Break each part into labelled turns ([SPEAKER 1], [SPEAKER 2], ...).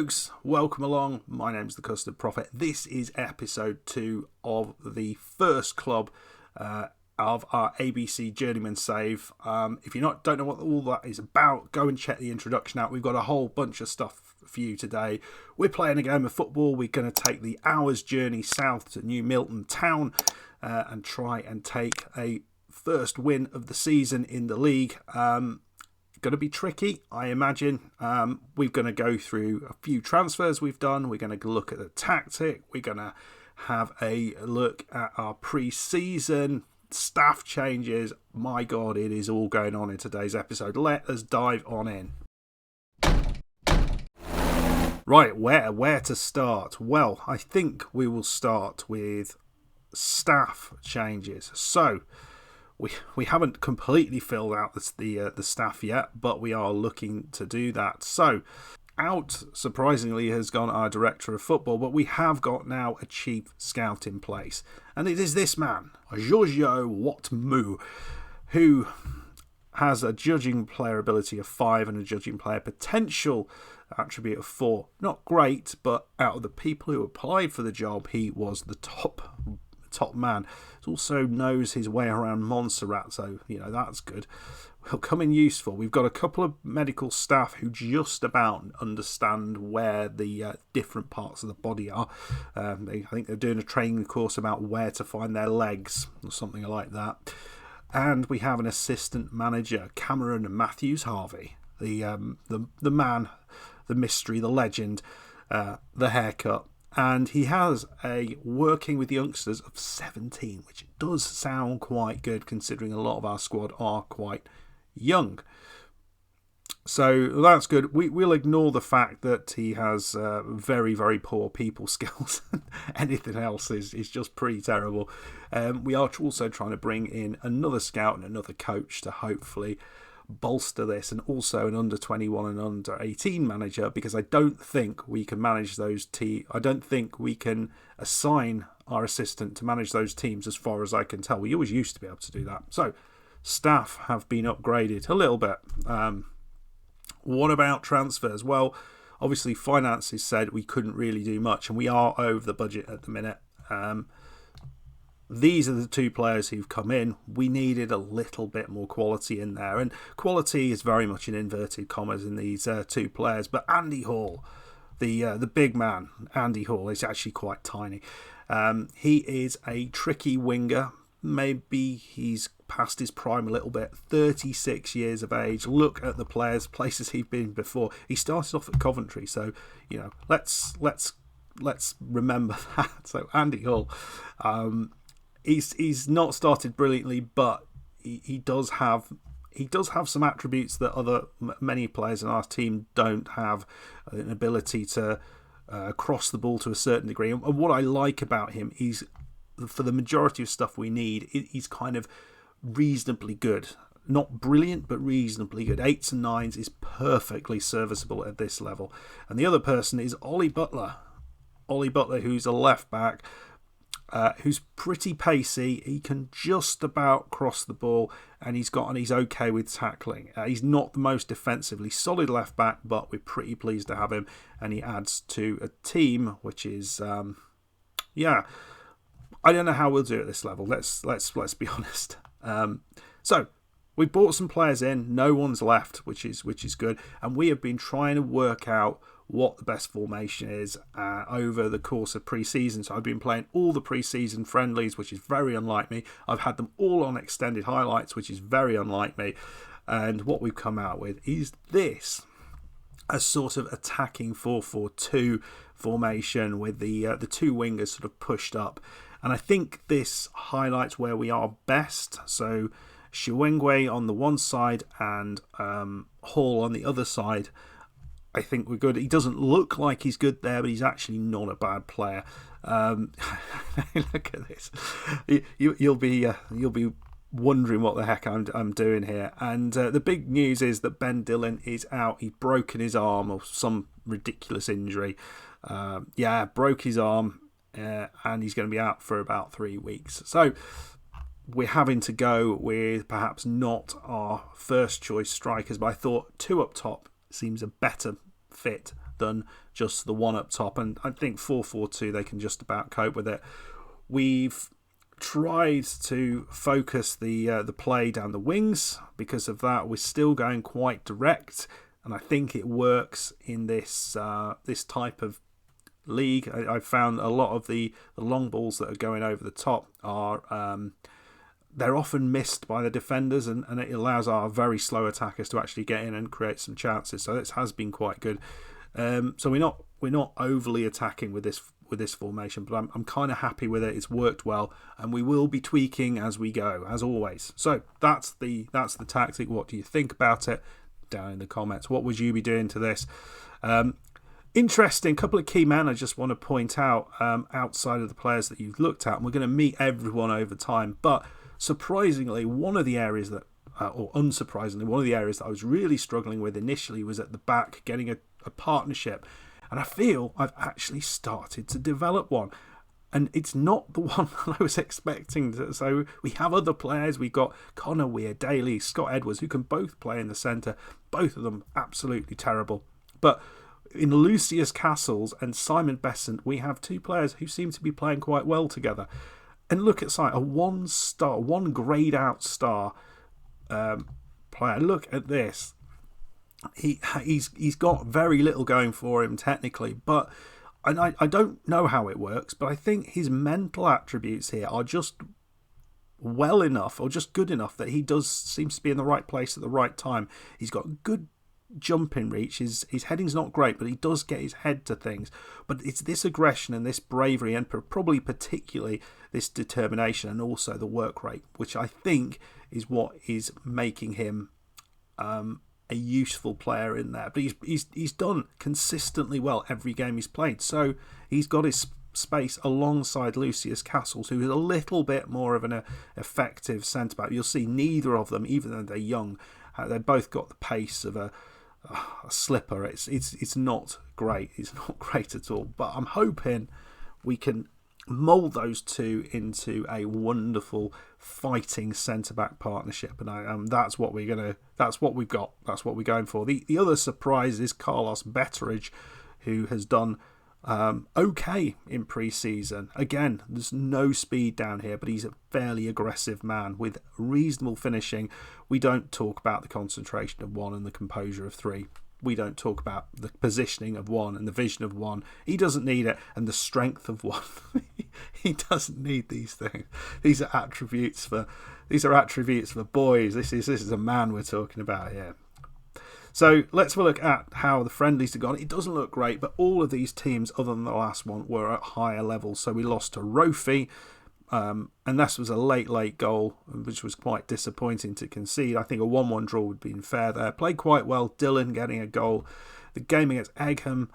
[SPEAKER 1] folks, welcome along. My name's the Custard Prophet. This is episode 2 of the first club of our ABC Journeyman save. If you don't know what all that is about, go and check the introduction out. We've got a whole bunch of stuff for you today. We're playing a game of football. We're going to take the hour's journey south to New Milton town and try and take a first win of the season in the league. Going to be tricky, I imagine. We're going to go through a few transfers we've done. We're going to look at the tactic. We're going to have a look at our pre-season staff changes. My God, it is all going on in today's episode. Let us dive on in. Right, where to start? Well, I think we will start with staff changes. So, we haven't completely filled out the staff yet, but we are looking to do that. So, out, surprisingly, has gone our director of football, but we have got now a chief scout in place. And it is this man, Giorgio Watmu, who has a judging player ability of 5 and a judging player potential attribute of 4. Not great, but out of the people who applied for the job, he was the top man. He also knows his way around Montserrat, so that's good. Will come in useful. We've got a couple of medical staff who just about understand where the different parts of the body are. I think they're doing a training course about where to find their legs or something like that. And we have an assistant manager, Cameron Matthews Harvey, the man, the mystery, the legend, the haircut. And he has a working with youngsters of 17, which does sound quite good considering a lot of our squad are quite young. So that's good. We'll ignore the fact that he has very, very poor people skills. Anything else is just pretty terrible. We are also trying to bring in another scout and another coach to hopefully bolster this, and also an under 21 and under 18 manager, because I don't think we can manage those I don't think we can assign our assistant to manage those teams as far as I can tell. We always used to be able to do that. So staff have been upgraded a little bit. What about transfers? Well, obviously finances said we couldn't really do much, and we are over the budget at the minute. These are the two players who've come in. We needed a little bit more quality in there, and quality is very much in inverted commas in these two players. But Andy Hall, the big man, Andy Hall, is actually quite tiny. He is a tricky winger. Maybe he's past his prime a little bit. 36 years of age. Look at the places he's been before. He started off at Coventry, so let's remember that. So Andy Hall. He's not started brilliantly, but he does have some attributes that many players in our team don't have. An ability to cross the ball to a certain degree. And what I like about him is, for the majority of stuff we need, he's kind of reasonably good. Not brilliant, but reasonably good. 8s and 9s is perfectly serviceable at this level. And the other person is Ollie Butler. Ollie Butler, who's a left back. Who's pretty pacey. He can just about cross the ball, and he's okay with tackling. He's not the most defensively solid left back, but we're pretty pleased to have him, and he adds to a team which is, I don't know how we'll do at this level. Let's be honest. So we brought some players in. No one's left, which is good, and we have been trying to work out what the best formation is over the course of pre-season. So I've been playing all the pre-season friendlies, which is very unlike me. I've had them all on extended highlights, which is very unlike me. And what we've come out with is this, a sort of attacking 4-4-2 formation with the two wingers sort of pushed up. And I think this highlights where we are best. So Shiwengwe on the one side and Hall on the other side. I think we're good. He doesn't look like he's good there, but he's actually not a bad player. Look at this. You'll be wondering what the heck I'm doing here. And the big news is that Ben Dillon is out. He's broken his arm or some ridiculous injury. Broke his arm, and he's going to be out for about 3 weeks. So we're having to go with perhaps not our first choice strikers, but I thought 2 up top seems a better fit than just the one up top, and I think 4-4-2 they can just about cope with it. We've tried to focus the play down the wings. Because of that, we're still going quite direct, and I think it works in this type of league. I've found a lot of the long balls that are going over the top are they're often missed by the defenders, and it allows our very slow attackers to actually get in and create some chances. So this has been quite good. So we're not overly attacking with this formation, but I'm kind of happy with it. It's worked well, and we will be tweaking as we go, as always. So that's the tactic. What do you think about it? Down in the comments. What would you be doing to this? Interesting couple of key men I just want to point out outside of the players that you've looked at, and we're going to meet everyone over time. But surprisingly, one of the areas that, or unsurprisingly, one of the areas that I was really struggling with initially was at the back, getting a partnership. And I feel I've actually started to develop one. And it's not the one that I was expecting. So we have other players. We've got Connor Weir, Daly, Scott Edwards, who can both play in the centre. Both of them absolutely terrible. But in Lucius Castles and Simon Besant, we have two players who seem to be playing quite well together. And look at Simon, a one grayed out star player. Look at this. He's got very little going for him technically, but I don't know how it works, but I think his mental attributes here are just well enough, or just good enough, that he seems to be in the right place at the right time. He's got good jumping reach. His heading's not great, but he does get his head to things. But it's this aggression and this bravery, and probably particularly this determination, and also the work rate, which I think is what is making him a useful player in there. But he's done consistently well every game he's played, so he's got his space alongside Lucius Castles, who is a little bit more of an effective centre back. You'll see neither of them, even though they're young, they've both got the pace of a slipper. It's not great. It's not great at all. But I'm hoping we can mould those two into a wonderful fighting centre back partnership, and that's what we've got. That's what we're going for. The other surprise is Carlos Betteridge, who has done okay in pre-season. Again, there's no speed down here, but he's a fairly aggressive man with reasonable finishing. We don't talk about the concentration of one and the composure of three. We don't talk about the positioning of one and the vision of one. He doesn't need it, and the strength of one. He doesn't need these things. These are attributes for boys. This is a man we're talking about here. So let's have a look at how the friendlies have gone. It doesn't look great, but all of these teams, other than the last one, were at higher levels. So we lost to Rofi, and this was a late goal, which was quite disappointing to concede. I think a 1-1 draw would have been fair there. Played quite well, Dylan getting a goal. The game against Egham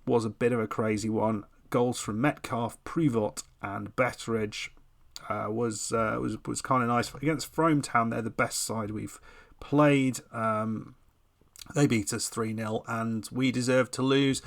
[SPEAKER 1] was a bit of a crazy one. Goals from Metcalf, Pruvot and Betteridge was kind of nice. Against Frometown, they're the best side we've played. They beat us 3-0, and we deserved to lose.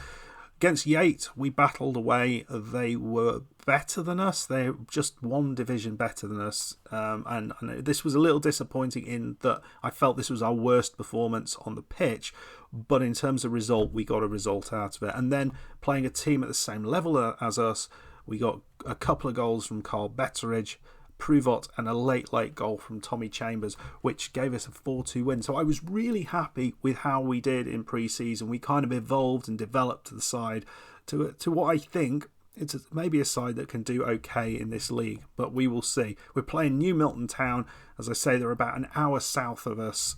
[SPEAKER 1] Against Yate, we battled away. They were better than us. They're just one division better than us. And this was a little disappointing in that I felt this was our worst performance on the pitch. But in terms of result, we got a result out of it. And then playing a team at the same level as us, we got a couple of goals from Carl Betteridge, Pruvot, and a late goal from Tommy Chambers, which gave us a 4-2 win. So I was really happy with how we did in pre-season. We kind of evolved and developed the side to what I think it's maybe a side that can do okay in this league, but we will see. We're playing New Milton Town. As I say, they're about an hour south of us,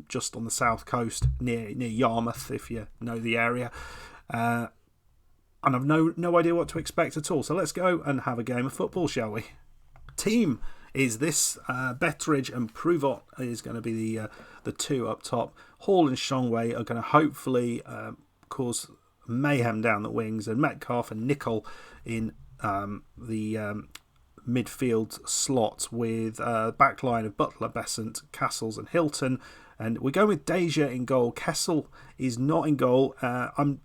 [SPEAKER 1] just on the south coast, near Yarmouth, if you know the area. And I've no idea what to expect at all. So let's go and have a game of football, shall we? Team is this Betteridge and Pruvot is going to be the two up top. Hall and Shongwei are going to hopefully cause mayhem down the wings, and Metcalf and Nicol in the midfield slot, with back line of Butler, Besant, Castles and Hilton. And we're going with Deja in goal. Kessel is not in goal. I'm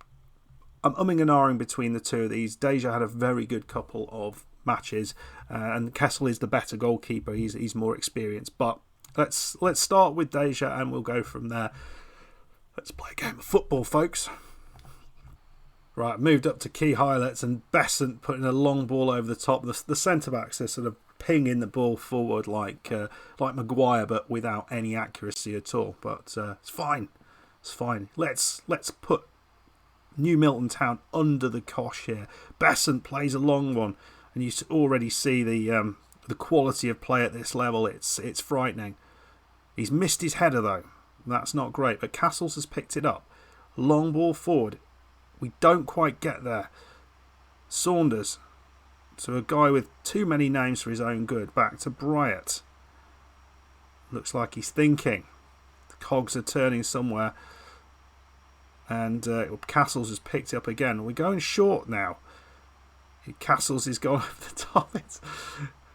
[SPEAKER 1] umming and ahhing between the two of these. Deja had a very good couple of matches, and Kessel is the better goalkeeper. He's more experienced, but let's start with Deja and we'll go from there. Let's play a game of football, folks. Right, moved up to key highlights, and Besant putting a long ball over the top. The centre-backs are sort of pinging the ball forward like Maguire, but without any accuracy at all. But it's fine. It's fine. Let's put New Milton Town under the cosh here. Besant plays a long one, and you already see the quality of play at this level. It's frightening. He's missed his header though. That's not great. But Castles has picked it up. Long ball forward. We don't quite get there. Saunders, to a guy with too many names for his own good. Back to Bryant. Looks like he's thinking. The cogs are turning somewhere. And Castles has picked it up again. We're going short now. Castles is going over the top.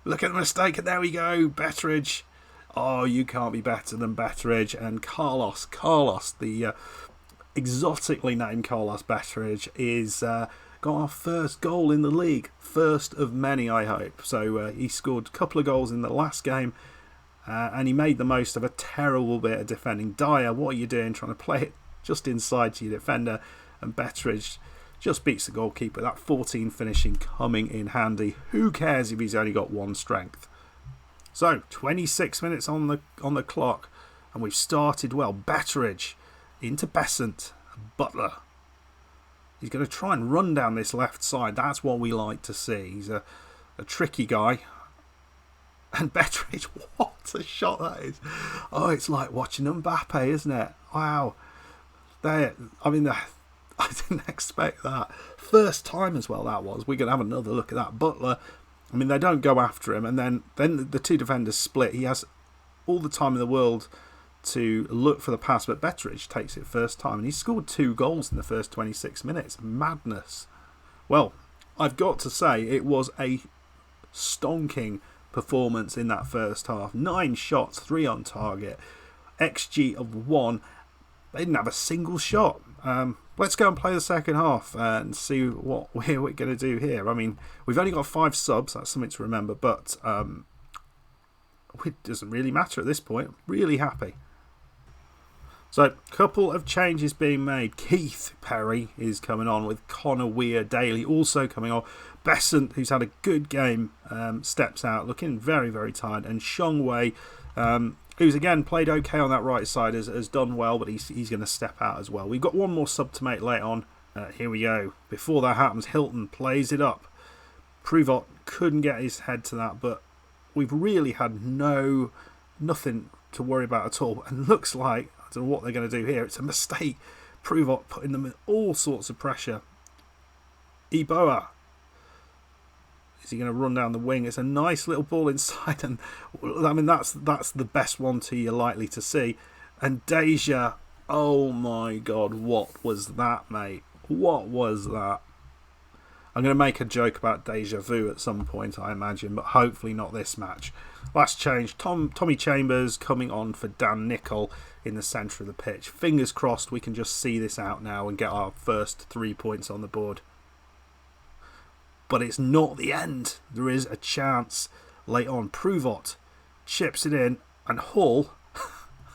[SPEAKER 1] Look at the mistake, and there we go. Betteridge. Oh, you can't be better than Betteridge. And Carlos, the exotically named Carlos Betteridge, is got our first goal in the league. First of many, I hope. So he scored a couple of goals in the last game, and he made the most of a terrible bit of defending. Dyer, what are you doing? Trying to play it just inside to your defender, and Betteridge just beats the goalkeeper. That 14 finishing coming in handy. Who cares if he's only got one strength? So 26 minutes on the clock, and we've started well. Betteridge into Besant. Butler. He's going to try and run down this left side. That's what we like to see. He's a tricky guy. And Betteridge, what a shot that is. Oh, it's like watching Mbappe, isn't it? Wow. I didn't expect that. First time as well, that was. We're going to have another look at that. Butler, I mean, they don't go after him. And then the two defenders split. He has all the time in the world to look for the pass, but Betteridge takes it first time. And he scored 2 goals in the first 26 minutes. Madness. Well, I've got to say, it was a stonking performance in that first half. 9 shots, 3 on target. XG of 1. They didn't have a single shot. Let's go and play the second half and see what we're going to do here. I mean, we've only got 5 subs. That's something to remember. But it doesn't really matter at this point. Really happy. So, a couple of changes being made. Keith Perry is coming on with Connor Weir-Daly also coming on. Besant, who's had a good game, steps out looking very, very tired. And Shong Wei, who's again played okay on that right side, has done well, but he's going to step out as well. We've got one more sub to make later on. Here we go. Before that happens, Hilton plays it up. Poirot couldn't get his head to that, but we've really had nothing to worry about at all. And looks like, I don't know what they're going to do here. It's a mistake. Poirot putting them in all sorts of pressure. Eboa. Is he going to run down the wing? It's a nice little ball inside, and I mean that's the best one you're likely to see. And Deja, oh my God, what was that, mate? What was that? I'm going to make a joke about deja vu at some point, I imagine, but hopefully not this match. Last change, Tommy Chambers coming on for Dan Nicol in the centre of the pitch. Fingers crossed we can just see this out now and get our first 3 points on the board. But it's not the end. There is a chance late on. Poirot chips it in, and Hall,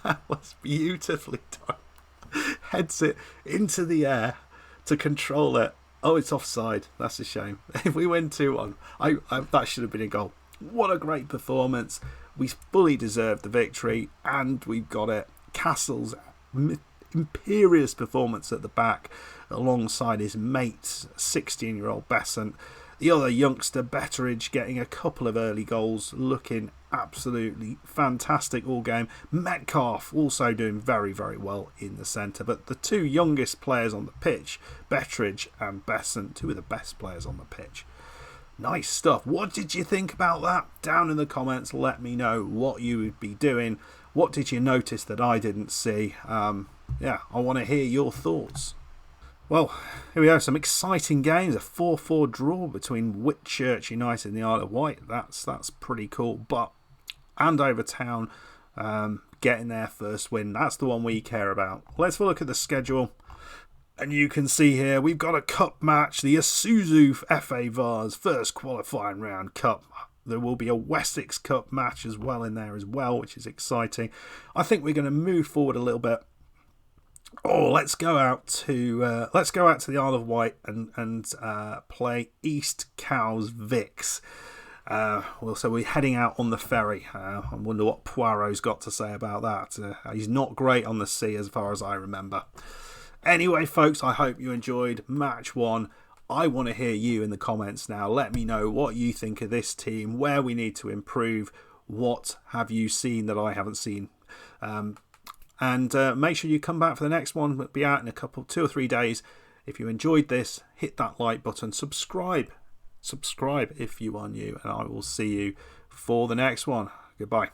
[SPEAKER 1] that was beautifully done, heads it into the air to control it. Oh, it's offside. That's a shame. If we win 2-1, that should have been a goal. What a great performance. We fully deserved the victory, and we've got it. Castle's imperious performance at the back alongside his mates, 16-year-old Besant. The other youngster, Betteridge, getting a couple of early goals, looking absolutely fantastic all game. Metcalf also doing very, very well in the centre. But the 2 youngest players on the pitch, Betteridge and Besant, 2 of the best players on the pitch. Nice stuff. What did you think about that? Down in the comments, let me know what you would be doing. What did you notice that I didn't see? I want to hear your thoughts. Well, here we have some exciting games. A 4-4 draw between Whitchurch United and the Isle of Wight. That's pretty cool. But Andover Town getting their first win. That's the one we care about. Let's have a look at the schedule. And you can see here we've got a cup match. The Isuzu FA Vars first qualifying round cup. There will be a Wessex Cup match as well in there as well, which is exciting. I think we're going to move forward a little bit let's go out to the Isle of Wight and play East Cowes Vix. So we're heading out on the ferry. I wonder what Poirot's got to say about that. He's not great on the sea as far as I remember. Anyway, folks, I hope you enjoyed match 1. I want to hear you in the comments now. Let me know what you think of this team, where we need to improve, what have you seen that I haven't seen. And make sure you come back for the next one. It'll be out in 2 or 3 days. If you enjoyed this, hit that like button, subscribe if you are new, and I will see you for the next one. Goodbye.